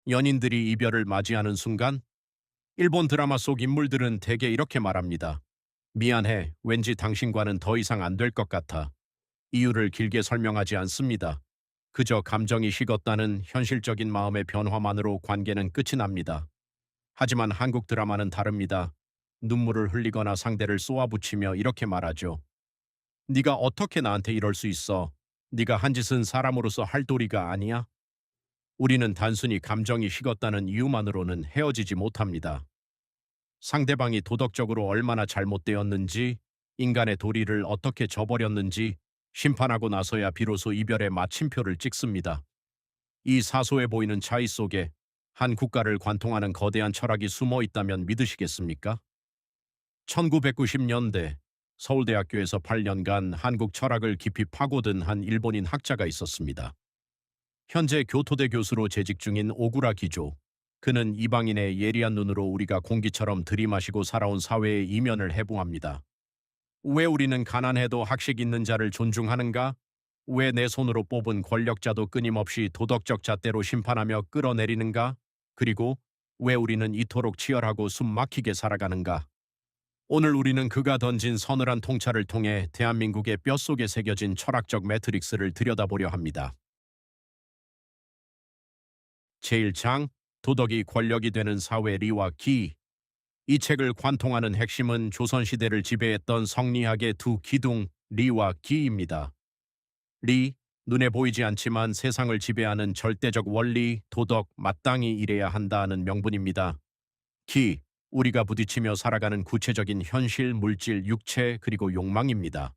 연인들이 이별을 맞이하는 순간 일본 드라마 속 인물들은 대개 이렇게 말합니다. 미안해, 왠지 당신과는 더 이상 안 될 것 같아. 이유를 길게 설명하지 않습니다. 그저 감정이 식었다는 현실적인 마음의 변화만으로 관계는 끝이 납니다. 하지만 한국 드라마는 다릅니다. 눈물을 흘리거나 상대를 쏘아붙이며 이렇게 말하죠. 네가 어떻게 나한테 이럴 수 있어? 네가 한 짓은 사람으로서 할 도리가 아니야? 우리는 단순히 감정이 식었다는 이유만으로는 헤어지지 못합니다. 상대방이 도덕적으로 얼마나 잘못되었는지, 인간의 도리를 어떻게 저버렸는지 심판하고 나서야 비로소 이별의 마침표를 찍습니다. 이 사소해 보이는 차이 속에 한 국가를 관통하는 거대한 철학이 숨어 있다면 믿으시겠습니까? 1990년대 서울대학교에서 8년간 한국 철학을 깊이 파고든 한 일본인 학자가 있었습니다. 현재 교토대 교수로 재직 중인 오구라 기조. 그는 이방인의 예리한 눈으로 우리가 공기처럼 들이마시고 살아온 사회의 이면을 해부합니다. 왜 우리는 가난해도 학식 있는 자를 존중하는가? 왜 내 손으로 뽑은 권력자도 끊임없이 도덕적 잣대로 심판하며 끌어내리는가? 그리고 왜 우리는 이토록 치열하고 숨막히게 살아가는가? 오늘 우리는 그가 던진 서늘한 통찰을 통해 대한민국의 뼛속에 새겨진 철학적 매트릭스를 들여다보려 합니다. 제1장 도덕이 권력이 되는 사회 리와 기. 이 책을 관통하는 핵심은 조선시대를 지배했던 성리학의 두 기둥 리와 기입니다. 리, 눈에 보이지 않지만 세상을 지배하는 절대적 원리, 도덕, 마땅히 이래야 한다는 명분입니다. 기, 우리가 부딪히며 살아가는 구체적인 현실, 물질, 육체, 그리고 욕망입니다.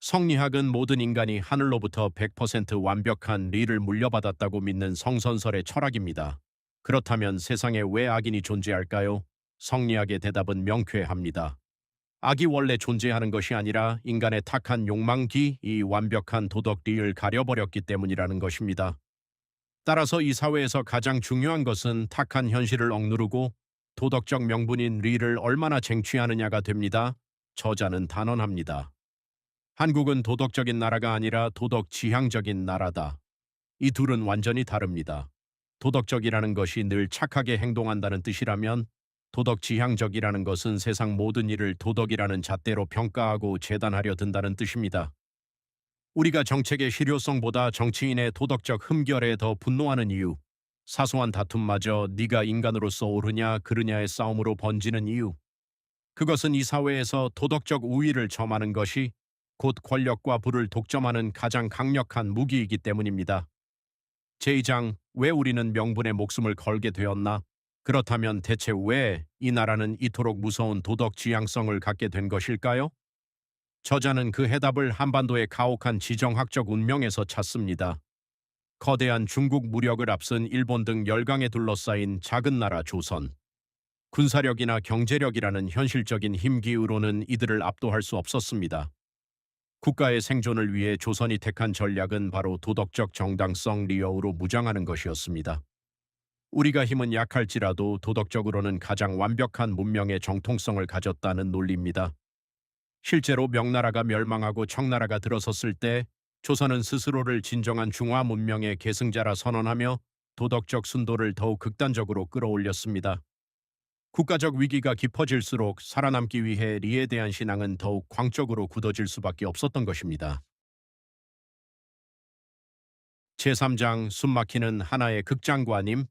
성리학은 모든 인간이 하늘로부터 100% 완벽한 리를 물려받았다고 믿는 성선설의 철학입니다. 그렇다면 세상에 왜 악인이 존재할까요? 성리학의 대답은 명쾌합니다. 악이 원래 존재하는 것이 아니라 인간의 탁한 욕망기, 이 완벽한 도덕 리를 가려버렸기 때문이라는 것입니다. 따라서 이 사회에서 가장 중요한 것은 탁한 현실을 억누르고 도덕적 명분인 리를 얼마나 쟁취하느냐가 됩니다. 저자는 단언합니다. 한국은 도덕적인 나라가 아니라 도덕 지향적인 나라다. 이 둘은 완전히 다릅니다. 도덕적이라는 것이 늘 착하게 행동한다는 뜻이라면 도덕 지향적이라는 것은 세상 모든 일을 도덕이라는 잣대로 평가하고 재단하려 든다는 뜻입니다. 우리가 정책의 실효성보다 정치인의 도덕적 흠결에 더 분노하는 이유, 사소한 다툼마저 네가 인간으로서 옳으냐 그르냐의 싸움으로 번지는 이유, 그것은 이 사회에서 도덕적 우위를 점하는 것이 곧 권력과 부를 독점하는 가장 강력한 무기이기 때문입니다. 제2장, 왜 우리는 명분에 목숨을 걸게 되었나? 그렇다면 대체 왜 이 나라는 이토록 무서운 도덕 지향성을 갖게 된 것일까요? 저자는 그 해답을 한반도의 가혹한 지정학적 운명에서 찾습니다. 거대한 중국 무력을 앞선 일본 등 열강에 둘러싸인 작은 나라 조선. 군사력이나 경제력이라는 현실적인 힘기으로는 이들을 압도할 수 없었습니다. 국가의 생존을 위해 조선이 택한 전략은 바로 도덕적 정당성 리어로 무장하는 것이었습니다. 우리가 힘은 약할지라도 도덕적으로는 가장 완벽한 문명의 정통성을 가졌다는 논리입니다. 실제로 명나라가 멸망하고 청나라가 들어섰을 때 조선은 스스로를 진정한 중화 문명의 계승자라 선언하며 도덕적 순도를 더욱 극단적으로 끌어올렸습니다. 국가적 위기가 깊어질수록 살아남기 위해 리에 대한 신앙은 더욱 광적으로 굳어질 수밖에 없었던 것입니다. 제3장 숨막히는 하나의 극장관임.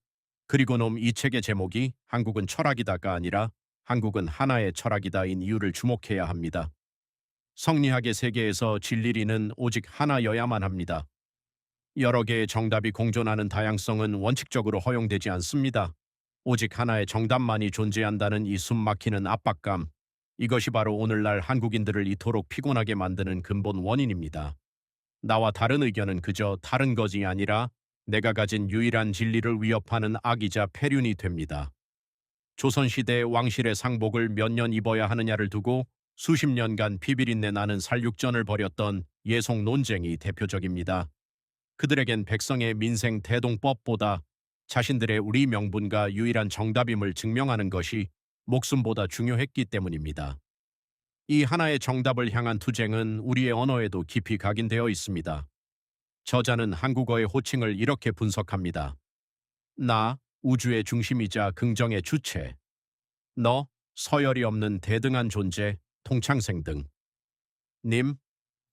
그리고 이 책의 제목이 한국은 철학이다가 아니라 한국은 하나의 철학이다인 이유를 주목해야 합니다. 성리학의 세계에서 진리리는 오직 하나여야만 합니다. 여러 개의 정답이 공존하는 다양성은 원칙적으로 허용되지 않습니다. 오직 하나의 정답만이 존재한다는 이 숨막히는 압박감, 이것이 바로 오늘날 한국인들을 이토록 피곤하게 만드는 근본 원인입니다. 나와 다른 의견은 그저 다른 것이 아니라 내가 가진 유일한 진리를 위협하는 악이자 폐륜이 됩니다. 조선시대의 왕실의 상복을 몇 년 입어야 하느냐를 두고 수십 년간 피비린내 나는 살육전을 벌였던 예송 논쟁이 대표적입니다. 그들에겐 백성의 민생 대동법보다 자신들의 우리 명분과 유일한 정답임을 증명하는 것이 목숨보다 중요했기 때문입니다. 이 하나의 정답을 향한 투쟁은 우리의 언어에도 깊이 각인되어 있습니다. 저자는 한국어의 호칭을 이렇게 분석합니다. 나, 우주의 중심이자 긍정의 주체. 너, 서열이 없는 대등한 존재, 통창생 등. 님,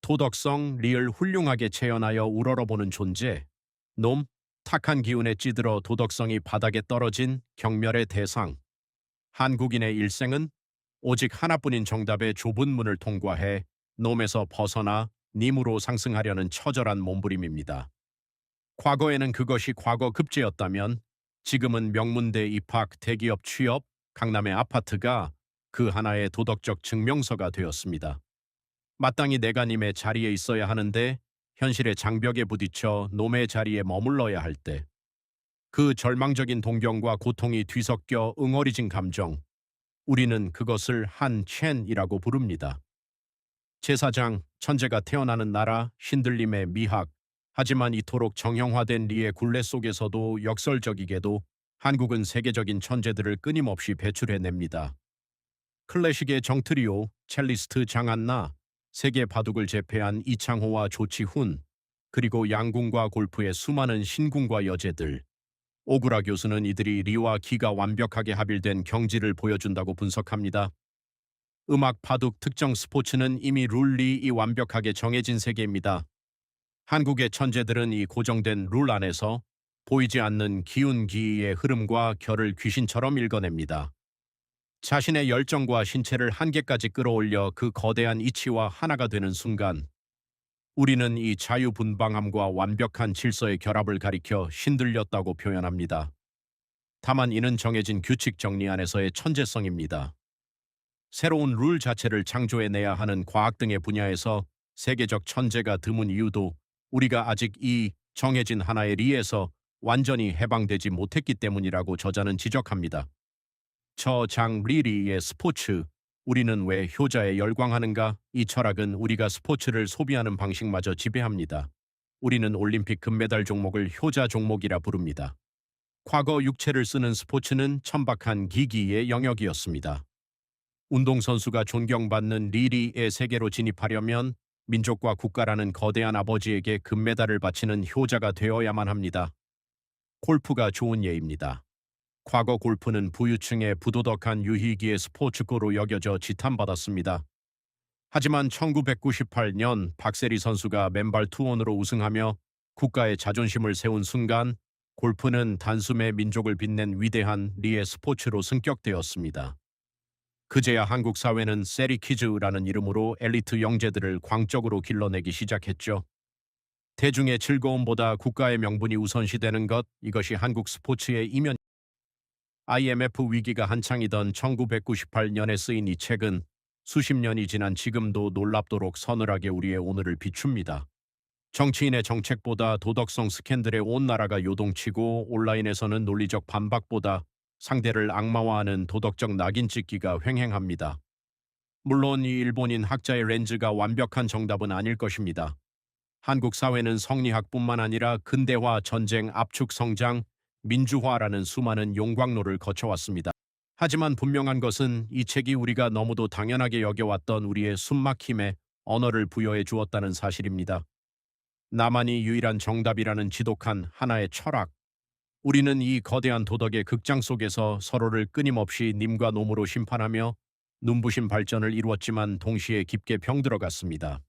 도덕성, 리을 훌륭하게 체현하여 우러러보는 존재. 놈, 탁한 기운에 찌들어 도덕성이 바닥에 떨어진 경멸의 대상. 한국인의 일생은 오직 하나뿐인 정답의 좁은 문을 통과해 놈에서 벗어나 님으로 상승하려는 처절한 몸부림입니다. 과거에는 그것이 과거 급제였다면 지금은 명문대 입학, 대기업 취업, 강남의 아파트가 그 하나의 도덕적 증명서가 되었습니다. 마땅히 내가 님의 자리에 있어야 하는데 현실의 장벽에 부딪혀 놈의 자리에 머물러야 할 때, 그 절망적인 동경과 고통이 뒤섞여 응어리진 감정, 우리는 그것을 한첸이라고 부릅니다. 제사장, 천재가 태어나는 나라, 신들림의 미학. 하지만 이토록 정형화된 리의 굴레 속에서도 역설적이게도 한국은 세계적인 천재들을 끊임없이 배출해냅니다. 클래식의 정트리오, 첼리스트 장한나, 세계 바둑을 제패한 이창호와 조치훈, 그리고 양궁과 골프의 수많은 신궁과 여제들. 오구라 교수는 이들이 리와 기가 완벽하게 합일된 경지를 보여준다고 분석합니다. 음악, 바둑, 특정 스포츠는 이미 룰이 완벽하게 정해진 세계입니다. 한국의 천재들은 이 고정된 룰 안에서 보이지 않는 기운기의 흐름과 결을 귀신처럼 읽어냅니다. 자신의 열정과 신체를 한계까지 끌어올려 그 거대한 이치와 하나가 되는 순간, 우리는 이 자유분방함과 완벽한 질서의 결합을 가리켜 신들렸다고 표현합니다. 다만 이는 정해진 규칙 정리 안에서의 천재성입니다. 새로운 룰 자체를 창조해내야 하는 과학 등의 분야에서 세계적 천재가 드문 이유도 우리가 아직 이 정해진 하나의 리에서 완전히 해방되지 못했기 때문이라고 저자는 지적합니다. 장 리리의 스포츠, 우리는 왜 효자에 열광하는가? 이 철학은 우리가 스포츠를 소비하는 방식마저 지배합니다. 우리는 올림픽 금메달 종목을 효자 종목이라 부릅니다. 과거 육체를 쓰는 스포츠는 천박한 기기의 영역이었습니다. 운동선수가 존경받는 리리의 세계로 진입하려면 민족과 국가라는 거대한 아버지에게 금메달을 바치는 효자가 되어야만 합니다. 골프가 좋은 예입니다. 과거 골프는 부유층의 부도덕한 유희기의 스포츠고로 여겨져 지탄받았습니다. 하지만 1998년 박세리 선수가 맨발 투혼으로 우승하며 국가의 자존심을 세운 순간 골프는 단숨에 민족을 빛낸 위대한 리의 스포츠로 승격되었습니다. 그제야 한국 사회는 세리키즈라는 이름으로 엘리트 영재들을 광적으로 길러내기 시작했죠. 대중의 즐거움보다 국가의 명분이 우선시되는 것, 이것이 한국 스포츠의 이면. IMF 위기가 한창이던 1998년에 쓰인 이 책은 수십 년이 지난 지금도 놀랍도록 서늘하게 우리의 오늘을 비춥니다. 정치인의 정책보다 도덕성 스캔들에 온 나라가 요동치고 온라인에서는 논리적 반박보다 상대를 악마화하는 도덕적 낙인 찍기가 횡행합니다. 물론 이 일본인 학자의 렌즈가 완벽한 정답은 아닐 것입니다. 한국 사회는 성리학뿐만 아니라 근대화, 전쟁, 압축 성장, 민주화라는 수많은 용광로를 거쳐왔습니다. 하지만 분명한 것은 이 책이 우리가 너무도 당연하게 여겨왔던 우리의 숨막힘에 언어를 부여해 주었다는 사실입니다. 나만이 유일한 정답이라는 지독한 하나의 철학. 우리는 이 거대한 도덕의 극장 속에서 서로를 끊임없이 님과 놈으로 심판하며 눈부신 발전을 이루었지만 동시에 깊게 병들어갔습니다.